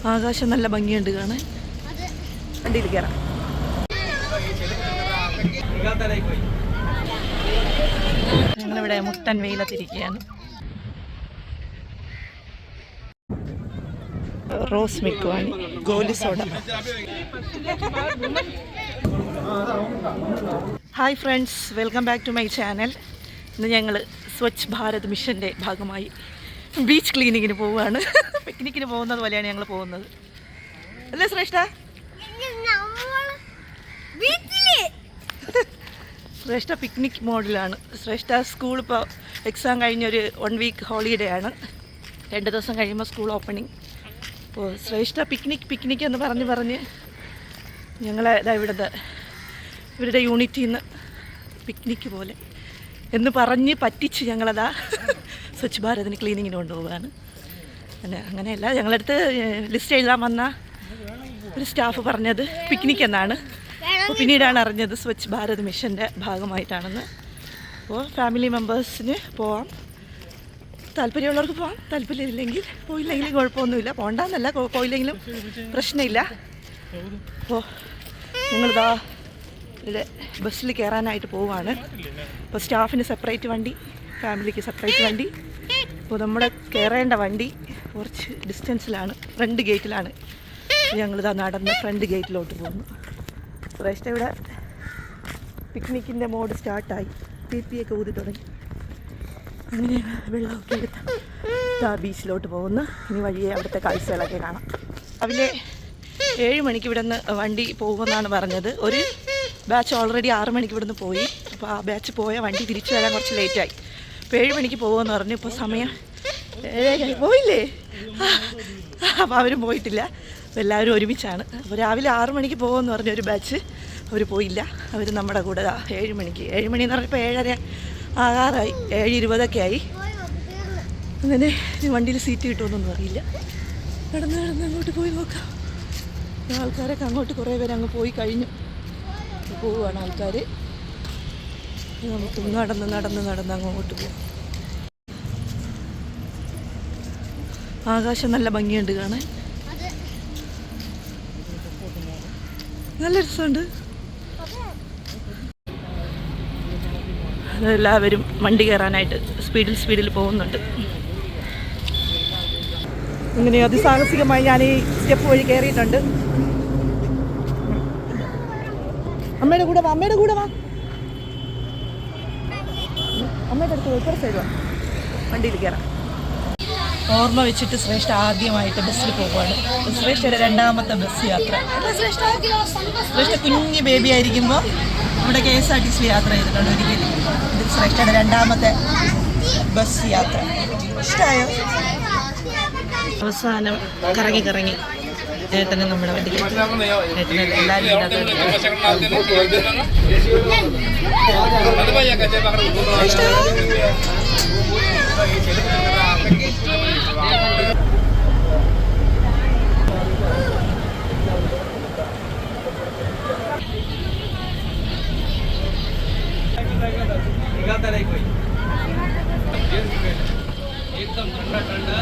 ആകാശം നല്ല ഭംഗിയുണ്ട് കാണാൻ. വണ്ടിയിൽ കയറാം. ഞങ്ങളിവിടെ മുട്ടൻ വെയിലത്തിരിക്കുകയാണ്. റോസ് മിൽക്ക് വാങ്ങി, ഗോലി soda. Hi friends, welcome back to my channel. ഇന്ന് ഞങ്ങൾ സ്വച്ഛ് ഭാരത് മിഷൻ്റെ ഭാഗമായി ബീച്ച് ക്ലീനിങ്ങിന് പോവുകയാണ്. പിക്നിക്കിന് പോകുന്നത് പോലെയാണ് ഞങ്ങൾ പോകുന്നത്, അല്ലേ ശ്രേഷ്ഠ? ശ്രേഷ്ഠ പിക്നിക് മോഡിലാണ്. ശ്രേഷ്ഠ സ്കൂൾ ഇപ്പോൾ എക്സാം കഴിഞ്ഞൊരു 1 വീക്ക് ഹോളിഡേ ആണ്. 2 ദിവസം കഴിയുമ്പോൾ സ്കൂൾ ഓപ്പണിങ്. അപ്പോൾ ശ്രേഷ്ഠ പിക്നിക് എന്ന് പറഞ്ഞ് ഞങ്ങളെ ഇവരുടെ യൂണിറ്റിൽ നിന്ന് പിക്നിക്ക് പോലെ എന്ന് പറഞ്ഞ് പറ്റിച്ച് ഞങ്ങളതാ സ്വച്ഛ് ഭാരതിന് ക്ലീനിങ്ങിന് കൊണ്ടുപോകാണ്. അങ്ങനെയല്ല, ഞങ്ങളടുത്ത് ലിസ്റ്റ് എഴുതാൻ വന്ന ഒരു സ്റ്റാഫ് പറഞ്ഞത് പിക്നിക് എന്നാണ്. അപ്പോൾ പിന്നീടാണ് അറിഞ്ഞത് സ്വച്ഛ് ഭാരത് മിഷൻ്റെ ഭാഗമായിട്ടാണെന്ന്. അപ്പോൾ ഫാമിലി മെമ്പേഴ്സിന് പോവാം, താല്പര്യമുള്ളവർക്ക് പോവാം, താല്പര്യമില്ലെങ്കിൽ പോയില്ലെങ്കിലും കുഴപ്പമൊന്നുമില്ല. പോകണ്ടെന്നല്ല, പോയില്ലെങ്കിലും പ്രശ്നമില്ല. അപ്പോൾ ഞങ്ങളിതാ ഇവിടെ ബസ്സിൽ കയറാനായിട്ട് പോവുകയാണ്. അപ്പോൾ സ്റ്റാഫിന് സെപ്പറേറ്റ് വണ്ടി, ഫാമിലിക്ക് സെപ്പറേറ്റ് വണ്ടി. അപ്പോൾ നമ്മുടെ കയറേണ്ട വണ്ടി കുറച്ച് ഡിസ്റ്റൻസിലാണ്, ഫ്രണ്ട് ഗേറ്റിലാണ്. ഞങ്ങളിതാ നടന്ന് ഫ്രണ്ട് ഗേറ്റിലോട്ട് പോകുന്നു. ശ്രേഷ്ഠ ഇവിടെ പിക്നിക്കിൻ്റെ മോഡ് സ്റ്റാർട്ടായി, PP ഒക്കെ ഊതി തുടങ്ങി. അങ്ങനെ വെള്ളമൊക്കെ എടുത്ത് ബീച്ചിലോട്ട് പോകുന്നു. ഇനി വഴിയെ അവിടുത്തെ കാഴ്ചകളൊക്കെ കാണാം. രാവിലെ 7 മണിക്ക് ഇവിടെ നിന്ന് വണ്ടി പോകുമെന്നാണ് പറഞ്ഞത്. ഒരു ബാച്ച് ഓൾറെഡി 6 മണിക്ക് ഇവിടെ നിന്ന് പോയി. അപ്പോൾ ആ ബാച്ച് പോയ വണ്ടി തിരിച്ചു വരാൻ കുറച്ച് ലേറ്റായി. അപ്പോൾ 7 മണിക്ക് പോകുമെന്ന് പറഞ്ഞു. ഇപ്പോൾ സമയം 7 പോയില്ലേ? അപ്പോൾ അവരും പോയിട്ടില്ല. അപ്പോൾ എല്ലാവരും ഒരുമിച്ചാണ്. അപ്പോൾ രാവിലെ 6 മണിക്ക് പോകുമെന്ന് പറഞ്ഞ ഒരു ബാച്ച് അവർ പോയില്ല. അവർ നമ്മുടെ കൂടെ 7 മണിക്ക്, 7 മണിയെന്ന് പറഞ്ഞപ്പോൾ 7:30 ആകാറായി, 7:20 ആയി. അങ്ങനെ വണ്ടിയിൽ സീറ്റ് കിട്ടുമെന്നൊന്നും അറിയില്ല. നടന്ന് അങ്ങോട്ട് പോയി നോക്കാം. ആൾക്കാരൊക്കെ അങ്ങോട്ട് കുറേ പേര് അങ്ങ് പോയി കഴിഞ്ഞു. പോവുകയാണ് ആൾക്കാർ. നമുക്ക് നടന്ന് അങ്ങോട്ട് പോവാം. ആകാശം നല്ല ഭംഗിയുണ്ട് കാണാൻ, നല്ല രസമുണ്ട്. എല്ലാവരും വണ്ടി കയറാനായിട്ട് സ്പീഡിൽ പോകുന്നുണ്ട്. ഇങ്ങനെ അതിസാഹസികമായി ഞാൻ ഈ സ്റ്റെപ്പ് വഴി കയറിയിട്ടുണ്ട്. അമ്മയുടെ കൂടെ വാ, അമ്മയുടെ അടുത്ത് ഇപ്പുറ സൈഡ് വാ, വണ്ടിയിൽ കയറാം. ഓർമ്മ വെച്ചിട്ട് ശ്രേഷ്ഠ ആദ്യമായിട്ട് ബസ്സിൽ പോകുവാണ്. ശ്രേഷ്ഠയുടെ 2ാമത്തെ ബസ് യാത്ര. ശ്രേഷ്ഠ കുഞ്ഞ് ബേബി ആയിരിക്കുമ്പോൾ നമ്മുടെ KSRTC യാത്ര ചെയ്തിട്ടുണ്ട് ഒരിക്കലും. ഇത് ശ്രേഷ്ഠയുടെ 2ാമത്തെ ബസ് യാത്ര. ഇഷ്ടമായോ? അവസാനം കറങ്ങി ഏട്ടനെ നമ്മുടെ വണ്ടി ഏട്ടനെ എല്ലാവരും एकदम ठंडा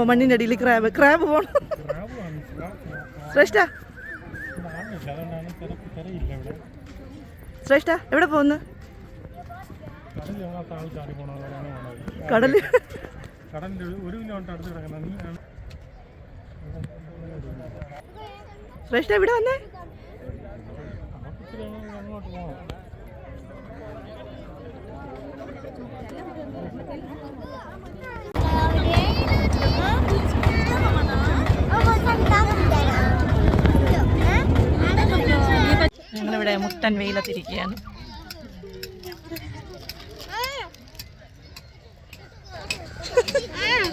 മണ്ണിൻ്റെ അടിയിൽ ക്രാബ് പോകണം. ശ്രേഷ്ഠ ശ്രേഷ്ഠ എവിടെ പോകുന്നു? കടല് ശ്രേഷ്ഠ എവിടെ വന്നേ? ഞങ്ങളിവിടെ മുട്ടൻ വെയിലത്തിരിക്കുകയാണ്.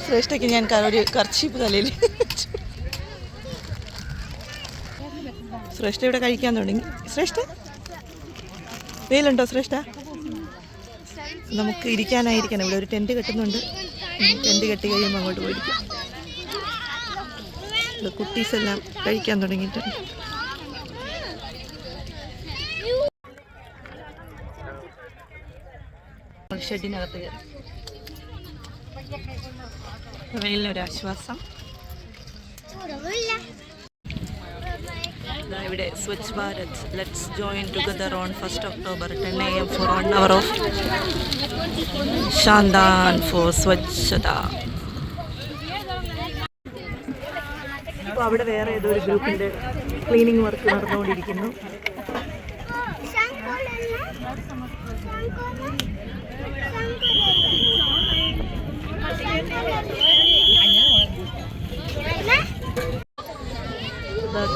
ശ്രേഷ്ഠയ്ക്ക് ഞാൻ ഒരു കർച്ചീപ്പ് തലയിൽ. ശ്രേഷ്ഠ ഇവിടെ കഴിക്കാൻ തുടങ്ങി. ശ്രേഷ്ഠ വെയിലുണ്ടോ ശ്രേഷ്ഠ? നമുക്ക് ഇരിക്കാനായിരിക്കണം. ഇവിടെ ഒരു ടെൻറ്റ് കെട്ടുന്നുണ്ട്. ടെൻറ്റ് കെട്ടി കഴിയുമ്പോൾ അങ്ങോട്ട് പോയിരിക്കും. കുട്ടീസ് എല്ലാം കഴിക്കാൻ തുടങ്ങിയിട്ടുണ്ട്. ഷെഡിനകത്ത് കയറി വെയിലിനൊരാശ്വാസം. ഇവിടെ Swachh Bharat let's join together on 1st October 10 AM for 1 hour of ശാന്താൻ ഫോർ സ്വച്ഛത. അപ്പോൾ അവിടെ വേറെ ഏതോ ഒരു ഗ്രൂപ്പിൻ്റെ ക്ലീനിങ് വർക്ക് നടന്നുകൊണ്ടിരിക്കുന്നു.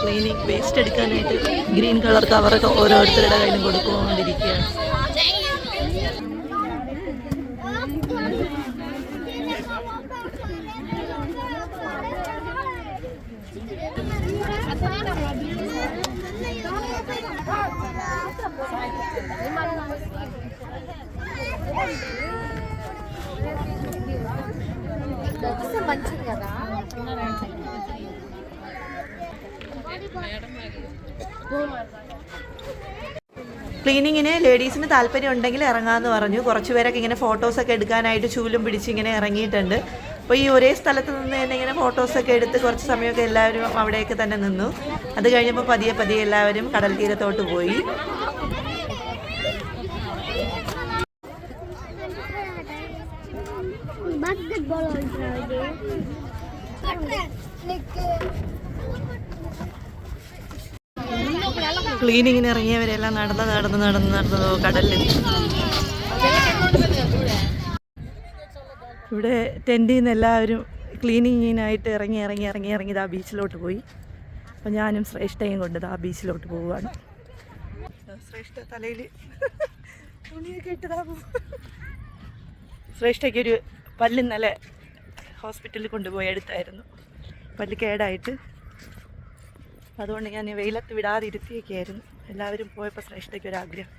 ക്ലീനിങ് വേസ്റ്റ് എടുക്കാനായിട്ട് ഗ്രീൻ കളർ കവറൊക്കെ ഓരോരുത്തരുടെ കയ്യിലും കൊടുത്തുകൊണ്ടിരിക്കുകയാണ്. ക്ലീനിങ്ങിന് ലേഡീസിന് താല്പര്യം ഉണ്ടെങ്കിൽ ഇറങ്ങാമെന്ന് പറഞ്ഞു. കുറച്ച് പേരൊക്കെ ഇങ്ങനെ ഫോട്ടോസൊക്കെ എടുക്കാനായിട്ട് ചൂലും പിടിച്ച് ഇങ്ങനെ ഇറങ്ങിയിട്ടുണ്ട്. അപ്പോൾ ഈ ഒരേ സ്ഥലത്ത് നിന്ന് തന്നെ ഇങ്ങനെ ഫോട്ടോസൊക്കെ എടുത്ത് കുറച്ച് സമയമൊക്കെ എല്ലാവരും അവിടെയൊക്കെ തന്നെ നിന്നു. അത് കഴിഞ്ഞപ്പോൾ പതിയെ പതിയെ എല്ലാവരും കടൽ തീരത്തോട്ട് പോയി. ക്ലീനിങ്ങിന് ഇറങ്ങിയവരെല്ലാം നടന്ന് കടലിൽ. ഇവിടെ ടെൻറ്റിൽ നിന്ന് എല്ലാവരും ക്ലീനിങ്ങിനായിട്ട് ഇറങ്ങി ആ ബീച്ചിലോട്ട് പോയി. അപ്പം ഞാനും ശ്രേഷ്ഠയും കൊണ്ട് ആ ബീച്ചിലോട്ട് പോവുകയാണ്. ശ്രേഷ്ഠ തലയിൽ തുണിയൊക്കെ ഇട്ടതാ പോകും. ശ്രേഷ്ഠയ്ക്കൊരു പല്ല് ഇന്നലെ ഹോസ്പിറ്റലിൽ കൊണ്ടുപോയി എടുത്തായിരുന്നു. പല്ല് കേടായിട്ട്. അതുകൊണ്ട് ഞാൻ വെയിലത്ത് വിടാതെ ഇരുത്തിയൊക്കെയായിരുന്നു. എല്ലാവരും പോയപ്പോൾ ശ്രേഷ്ഠയ്ക്കൊരാഗ്രഹം.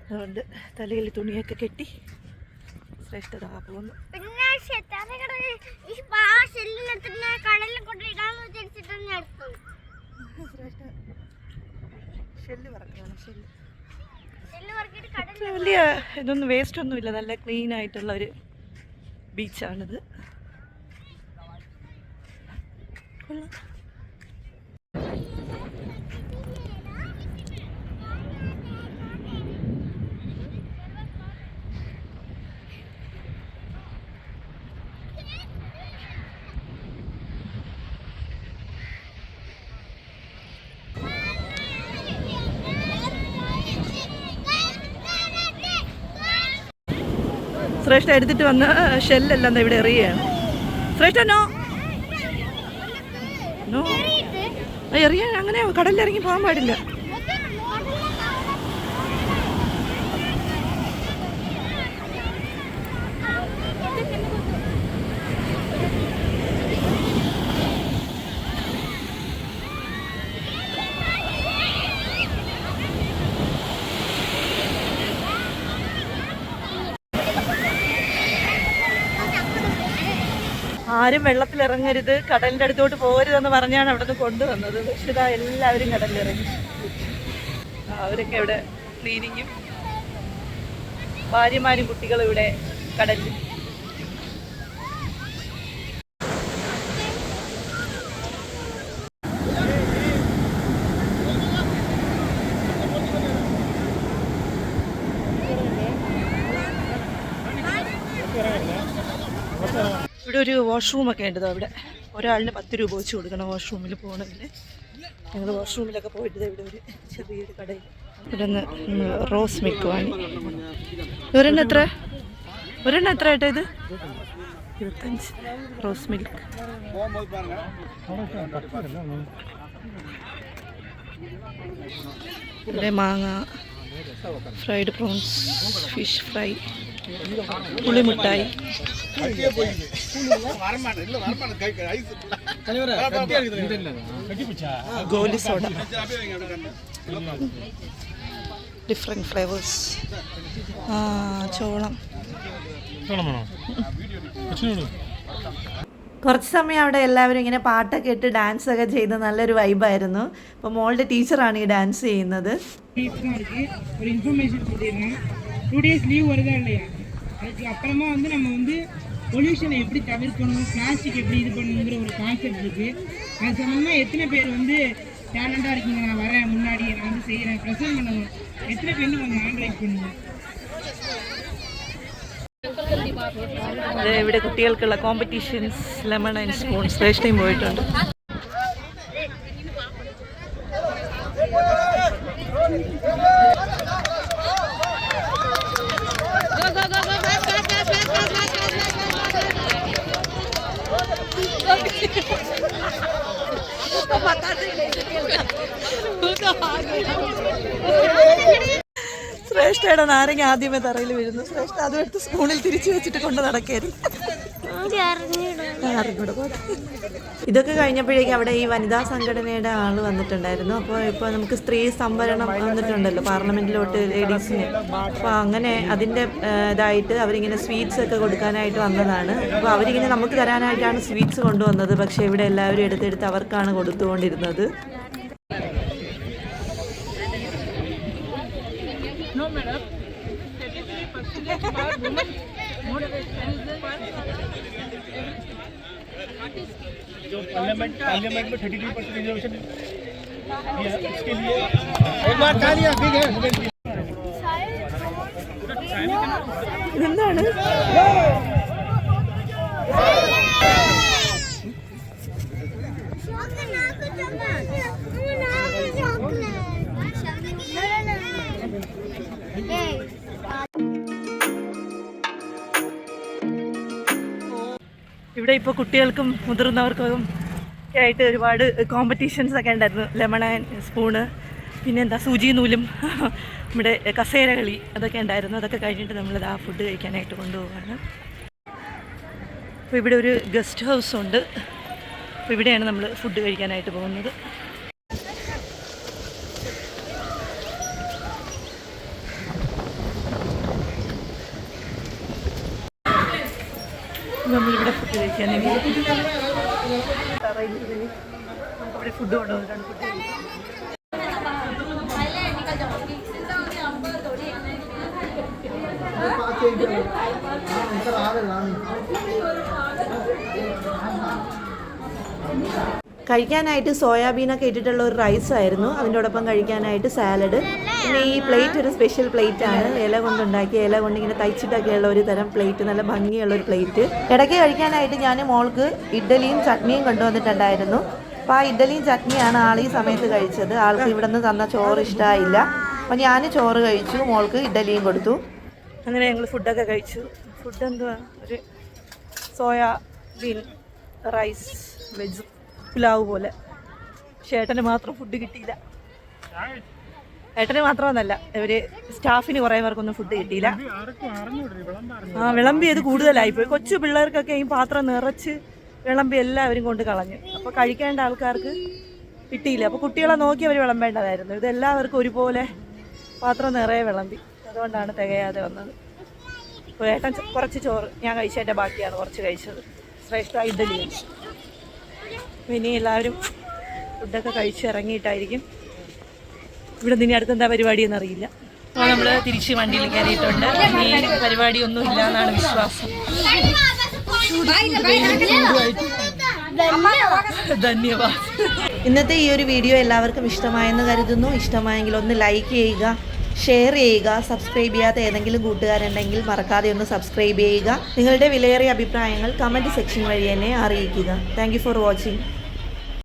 അതുകൊണ്ട് തലയിൽ തുണിയൊക്കെ കെട്ടി ശ്രേഷ്ഠത പോകുന്നു. വലിയ ഇതൊന്നും വേസ്റ്റ് ഒന്നുമില്ല. നല്ല ക്ലീൻ ആയിട്ടുള്ള ഒരു ബീച്ചാണിത്. ശ്രേഷ്ഠ എടുത്തിട്ട് വന്ന ഷെല്ലെല്ലാം ഇവിടെ എറിയാണ്. ശ്രേഷ്ഠ നോ നോ എറിയാൻ അങ്ങനെ കടലിലിറങ്ങി പോകാൻ പാടില്ല. ആരും വെള്ളത്തിലിറങ്ങരുത്, കടലിൻ്റെ അടുത്തോട്ട് പോകരുതെന്ന് പറഞ്ഞാണ് അവിടെ നിന്ന് കൊണ്ടുവന്നത്. പക്ഷെ ഇതാ എല്ലാവരും കടലിലിറങ്ങി. അവരൊക്കെ ഇവിടെ ക്ലീനിങ്ങും ഭാര്യമാരും കുട്ടികളും ഇവിടെ കടലിൽ. ഇവിടെ ഒരു വാഷ്റൂമൊക്കെ ഉണ്ട് അവിടെ. ഒരാളിന് 10 രൂപ വെച്ച് കൊടുക്കണം വാഷ്റൂമിൽ പോകണമെങ്കിൽ. ഞങ്ങൾ വാഷ്റൂമിലൊക്കെ പോയിട്ട് ഇവിടെ ഒരു ചെറിയൊരു കടയിൽ ഇവിടെ നിന്ന് റോസ് മിൽക്ക് വാങ്ങി. ഒരെണ്ണം എത്ര ആയിട്ടാ ഇത്? 25 റോസ് മിൽക്ക്. ഇവിടെ മാങ്ങ, ഫ്രൈഡ് പ്രോൺസ്, ഫിഷ് ഫ്രൈ, പുളിമിഠായി, ഗോലി സോഡ, ഡിഫറെൻറ്റ് ഫ്ലേവേഴ്സ്. ചോളം. കുറച്ച് സമയം അവിടെ എല്ലാവരും ഇങ്ങനെ പാട്ടൊക്കെ ഇട്ട് ഡാൻസൊക്കെ ചെയ്ത് നല്ലൊരു വൈബായിരുന്നു. അപ്പോൾ മോളുടെ ടീച്ചറാണ് ഈ ഡാൻസ് ചെയ്യുന്നത്. ஒரு இன்ஃபர்மேஷன் சொல்லிடுறேன். 2 days லீவ் வருதா இல்லையா, அதுக்கு அப்புறமா நம்ம பொல்யூஷனை எப்படி தவிர்க்கணும், பிளாஸ்டிக் எப்படி இது பண்ணணுங்கிற ஒரு கான்செப்ட் இருக்குது. அது சம்மந்தமாக எத்தனை பேர் டேலண்டாக இருக்கீங்க, நான் வரேன் முன்னாடி நான் செய்கிறேன் ப்ரெசென்ட் பண்ணணும், எத்தனை பேர் கொஞ்சம் ஹேண்ட் ரைட் பண்ணுங்க. ഇവിടെ കുട്ടികൾക്കുള്ള competitions lemon and spoon first time പോയിട്ടുണ്ട്. ശ്രേഷ്ഠയുടെ നാരങ്ങ ആദ്യമേ തറയിൽ വീഴുന്നു. ശ്രേഷ്ഠ അതും എടുത്ത് സ്പൂണിൽ തിരിച്ചു വെച്ചിട്ട് കൊണ്ട് നടക്കായിരുന്നു. ഇതൊക്കെ കഴിഞ്ഞപ്പോഴേക്കും അവിടെ ഈ വനിതാ സംഘടനയുടെ ആള് വന്നിട്ടുണ്ടായിരുന്നു. ഇപ്പോൾ നമുക്ക് സ്ത്രീ സംവരണം വന്നിട്ടുണ്ടല്ലോ പാർലമെന്റിലോട്ട് ലേഡീസിന്. അപ്പോൾ അങ്ങനെ അതിൻ്റെ ഇതായിട്ട് അവരിങ്ങനെ സ്വീറ്റ്സ് ഒക്കെ കൊടുക്കാനായിട്ട് വന്നതാണ്. അപ്പോൾ അവരിങ്ങനെ നമുക്ക് തരാനായിട്ടാണ് സ്വീറ്റ്സ് കൊണ്ടുവന്നത്. പക്ഷേ ഇവിടെ എല്ലാവരും എടുത്തെടുത്ത് അവർക്കാണ് കൊടുത്തുകൊണ്ടിരുന്നത്. जो पार्लियामेंट में 33% रिजर्वेशन इसके लिए एक बार तालियां ठीक है। എന്താണ് ഇവിടെ ഇപ്പോൾ കുട്ടികൾക്കും മുതിർന്നവർക്കും ആയിട്ട് ഒരുപാട് കോമ്പറ്റീഷൻസ് ഒക്കെ ഉണ്ടായിരുന്നു. ലെമൺ ആൻഡ് സ്പൂണ്, പിന്നെന്താ സൂചി നൂലും, നമ്മുടെ കസേര കളി, അതൊക്കെ ഉണ്ടായിരുന്നു. അതൊക്കെ കഴിഞ്ഞിട്ട് നമ്മളിത് ആ ഫുഡ് കഴിക്കാനായിട്ട് കൊണ്ടുപോവാണ്. അപ്പോൾ ഇവിടെ ഒരു ഗസ്റ്റ് ഹൗസ് ഉണ്ട്. അപ്പോൾ ഇവിടെയാണ് നമ്മൾ ഫുഡ് കഴിക്കാനായിട്ട് പോകുന്നത്. നമ്മളിവിടെ ഫുഡ് കഴിക്കാൻ നമുക്കവിടെ ഫുഡ് കൊണ്ടുവന്നിട്ടാണ് ഫുഡ് കഴിക്കുന്നത്. കഴിക്കാനായിട്ട് സോയാബീനൊക്കെ ഇട്ടിട്ടുള്ള ഒരു റൈസ് ആയിരുന്നു. അതിൻ്റെയോടൊപ്പം കഴിക്കാനായിട്ട് സാലഡ്. പിന്നെ ഈ പ്ലേറ്റ് ഒരു സ്പെഷ്യൽ പ്ലേറ്റ് ആണ്, ഇല കൊണ്ടുണ്ടാക്കിയ, ഇല കൊണ്ട് ഇങ്ങനെ തയ്ച്ചിട്ടൊക്കെയുള്ള ഒരു തരം പ്ലേറ്റ്, നല്ല ഭംഗിയുള്ളൊരു പ്ലേറ്റ്. ഇടയ്ക്ക് കഴിക്കാനായിട്ട് ഞാൻ മോൾക്ക് ഇഡ്ഡലിയും ചട്നിയും കൊണ്ടുവന്നിട്ടുണ്ടായിരുന്നു. അപ്പോൾ ആ ഇഡ്ഡലിയും ചട്നിയാണ് ആൾ ഈ സമയത്ത് കഴിച്ചത്. ആൾക്ക് ഇവിടെ നിന്ന് തന്ന ചോറ് ഇഷ്ടമായില്ല. അപ്പോൾ ഞാൻ ചോറ് കഴിച്ചു, മോൾക്ക് ഇഡ്ഡലിയും കൊടുത്തു. അങ്ങനെ ഞങ്ങൾ ഫുഡൊക്കെ കഴിച്ചു. ഫുഡ് എന്തുവാ, ഒരു സോയാബീൻ റൈസ് വെജ് പുലാവ് പോലെ. പക്ഷേ ഏട്ടന് മാത്രം ഫുഡ് കിട്ടിയില്ല. ഏട്ടന് മാത്രമെന്നല്ല, ഇവർ സ്റ്റാഫിന് കുറേ പേർക്കൊന്നും ഫുഡ് കിട്ടിയില്ല. വിളമ്പിയത് കൂടുതലായിപ്പോയി. കൊച്ചു പിള്ളേർക്കൊക്കെ ഈ പാത്രം നിറച്ച് വിളമ്പി എല്ലാവരും കൊണ്ട് കളഞ്ഞു. അപ്പോൾ കഴിക്കേണ്ട ആൾക്കാർക്ക് കിട്ടിയില്ല. അപ്പോൾ കുട്ടികളെ നോക്കി അവർ വിളമ്പേണ്ടതായിരുന്നു. ഇതെല്ലാവർക്കും ഒരുപോലെ പാത്രം നിറയെ വിളമ്പി. അതുകൊണ്ടാണ് തികയാതെ വന്നത്. അപ്പോൾ ഏട്ടൻ കുറച്ച് ചോറ്, ഞാൻ കഴിച്ചതിൻ്റെ ബാക്കിയാണ് കുറച്ച് കഴിച്ചത്. ശ്രേഷ്ഠ ഇഡ്ഡലി കഴിച്ചു. ഇനി എല്ലാവരും ഫുഡൊക്കെ കഴിച്ച് ഇറങ്ങിയിട്ടായിരിക്കും ഇവിടെ നിന്ന് അടുത്ത് എന്താ പരിപാടി എന്നറിയില്ല. അപ്പോൾ നമ്മൾ തിരിച്ച് വണ്ടിയിൽ കയറിയിട്ടുണ്ട്. ഇനി പരിപാടിയൊന്നും ഇല്ല എന്നാണ് വിശ്വാസം. ധന്യവാദം. ഇന്നത്തെ ഈ ഒരു വീഡിയോ എല്ലാവർക്കും ഇഷ്ടമായെന്ന് കരുതുന്നു. ഇഷ്ടമായെങ്കിൽ ഒന്ന് ലൈക്ക് ചെയ്യുക, ഷെയർ ചെയ്യുക. സബ്സ്ക്രൈബ് ചെയ്യാത്ത ഏതെങ്കിലും കൂട്ടുകാരുണ്ടെങ്കിൽ മറക്കാതെ ഒന്ന് സബ്സ്ക്രൈബ് ചെയ്യുക. നിങ്ങളുടെ വിലയേറിയ അഭിപ്രായങ്ങൾ കമൻറ്റ് സെക്ഷൻ വഴി എന്നെ അറിയിക്കുക. Thank you for watching.